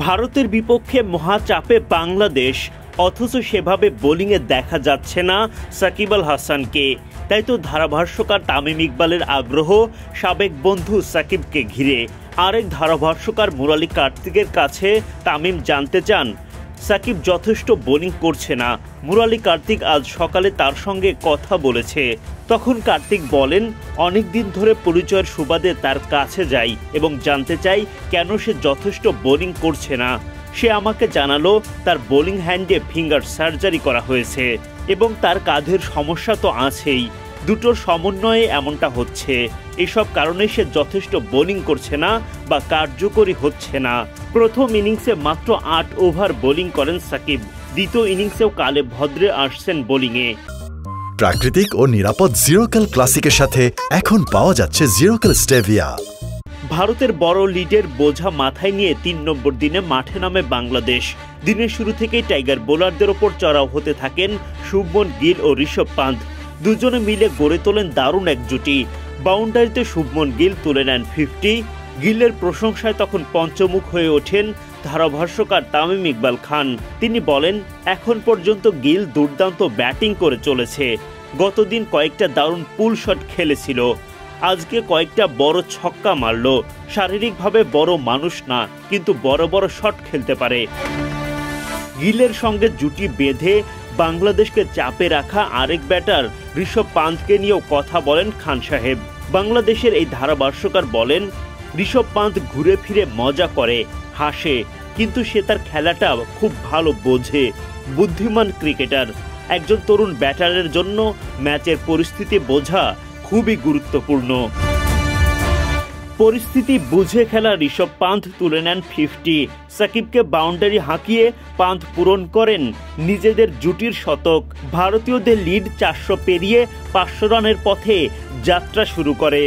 ভারতের বিপক্ষে মহাচাপে বাংলাদেশ, অথচ সেভাবে বোলিংয়ে দেখা যাচ্ছে না সাকিব আল হাসানকে। তাই তো ধারাভাষ্যকার তামিম ইকবালের আগ্রহ সাবেক বন্ধু সাকিবকে ঘিরে। আরেক ধারাভাষ্যকার মুরালী কার্তিকের কাছে তামিম জানতে চান সাকিব যথেষ্ট বোলিং করছে না। মুরালী কার্তিক আজ সকালে তার সঙ্গে কথা বলেছে। তখন কার্তিক বলেন, অনেক দিন ধরে পরিচয়ের সুবাদে তার কাছে যাই এবং জানতে চাই কেন সে যথেষ্ট বোলিং করছে না। সে আমাকে জানালো তার বোলিং হ্যান্ডে ফিঙ্গার সার্জারি করা হয়েছে এবং তার কাঁধের সমস্যা তো আছেই। দুটোর সমন্বয়ে এমনটা হচ্ছে। এসব কারণে সে যথেষ্ট বোলিং করছে না বা কার্যকরী হচ্ছে না। প্রথম ইনিংসে মাত্র ৮ ওভার বোলিং করেন সাকিব। দ্বিতীয় ইনিংসেও কালে ভদ্রে আসছেন বোলিংয়ে। প্রাকৃতিক ও নিরাপদ জিরোক্যাল ক্লাসিকের সাথে এখন পাওয়া যাচ্ছে জিরোক্যাল স্টেভিয়া। ভারতের বড় লিডের বোঝা মাথায় নিয়ে ৩ নম্বর দিনে মাঠে নামে বাংলাদেশ। দিনের শুরু থেকেই টাইগার বোলারদের ওপর চড়াও হতে থাকেন শুভমন গিল ও ঋষভ পান্থ। দুজনে মিলে গড়ে তোলেন দারুণ এক জুটি। বাউন্ডারিতে শুভমন গিল তুলে নেন 50। গিলের প্রশংসায় তখন পঞ্চমুখ হয়ে ওঠেন ধারাভাষ্যকার তামিম ইকবাল খান। তিনি বলেন, এখন পর্যন্ত গিল দুর্দান্ত ব্যাটিং করে চলেছে। গতদিন কয়েকটা দারুণ পুল শট খেলেছিল, আজকে কয়েকটা বড় ছক্কা মারল। শারীরিকভাবে বড় মানুষ না, কিন্তু বড় বড় শট খেলতে পারে। গিলের সঙ্গে জুটি বেঁধে বাংলাদেশকে চাপে রাখা আরেক ব্যাটার ঋষভ পান্থকে নিয়েও কথা বলেন খান সাহেব। বাংলাদেশের এই ধারাভাষ্যকার বলেন, ঋষভ পান্থ ঘুরে ফিরে মজা করে, হাসে, কিন্তু সে তার খেলাটা খুব ভালো বোঝে। বুদ্ধিমান ক্রিকেটার। একজন তরুণ ব্যাটারের জন্য ম্যাচের পরিস্থিতি বোঝা খুবই গুরুত্বপূর্ণ। পরিস্থিতি বুঝে খেলা ঋষভ পান্থ তুলে নেন 50। সাকিবকে বাউন্ডারি হাঁকিয়ে পান্থ পূরণ করেন নিজেদের জুটির শতক। ভারতীয়দের লিড 400 পেরিয়ে 500 রানের পথে যাত্রা শুরু করে।